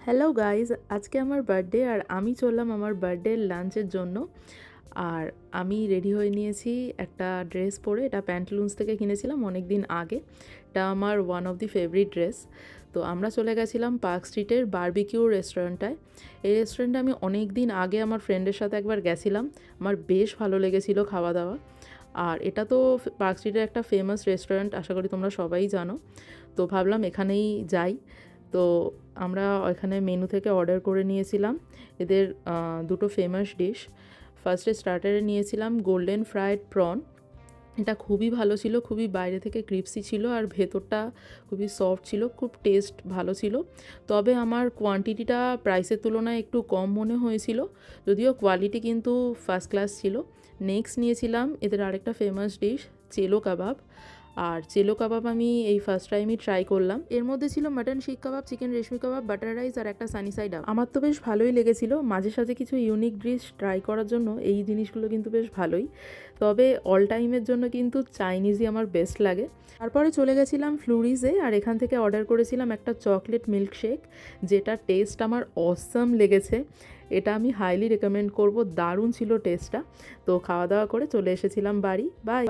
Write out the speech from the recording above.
Hello guys, আজকে আমার birthday আর আমি চললাম আমার বার্থডে লাঞ্চের জন্য। আর আমি রেডি হয়ে নিয়েছি একটা ড্রেস পরে। এটা প্যান্টালুন্স থেকে কিনেছিলাম অনেক দিন আগে। এটা আমার one of the favourite dress. তো আমরা চলে গেছিলাম পার্ক স্ট্রিটের বারবিকিউ রেস্টুরেন্টটায়। এই রেস্টুরেন্টে আমি অনেক দিন আগে আমার ফ্রেন্ডের সাথে একবার গেছিলাম। আমার বেশ ভালো লেগেছিলো খাওয়া দাওয়া। আর এটা তো পার্ক স্ট্রিটের একটা ফেমাস রেস্টুরেন্ট, আশা করি তোমরা সবাই জানো। তো ভাবলাম এখানেই যাই। তো আমরা ওইখানে মেনু থেকে অর্ডার করে নিয়েছিলাম এদের দুটো ফেমাস ডিশ। ফার্স্টে স্টার্টারে নিয়েছিলাম গোল্ডেন ফ্রায়েড প্রন। এটা খুবই ভালো ছিল, খুবই বাইরে থেকে ক্রিপসি ছিল আর ভেতরটা খুবই সফট ছিল, খুব টেস্ট ভালো ছিল। তবে আমার কোয়ান্টিটিটা প্রাইসের তুলনায় একটু কম মনে হয়েছিল, যদিও কোয়ালিটি কিন্তু ফার্স্ট ক্লাস ছিল। নেক্সট নিয়েছিলাম এদের আরেকটা ফেমাস ডিশ চেলো কাবাব। আর চেলো কাবাব আমি এই ফার্স্ট টাইমই ট্রাই করলাম। এর মধ্যে ছিল মাটন শিক কাবাব, চিকেন রেশমি কাবাব, বাটার রাইস আর একটা সানি সাইড আপ। আমার তো বেশ ভালোই লেগেছিল। মাঝে সাঝে কিছু ইউনিক ডিশ ট্রাই করার জন্য এই জিনিসগুলো কিন্তু বেশ ভালোই। তবে অল টাইমের জন্য কিন্তু চাইনিজই আমার বেস্ট লাগে। তারপরে চলে গেছিলাম ফ্লুরিজে আর এখান থেকে অর্ডার করেছিলাম একটা চকলেট মিল্কশেক, যেটা টেস্ট আমার অসাম লেগেছে। এটা আমি হাইলি রেকমেন্ড করব, দারুণ ছিল টেস্টটা। তো খাওয়া দাওয়া করে চলে এসেছিলাম বাড়ি। বাই।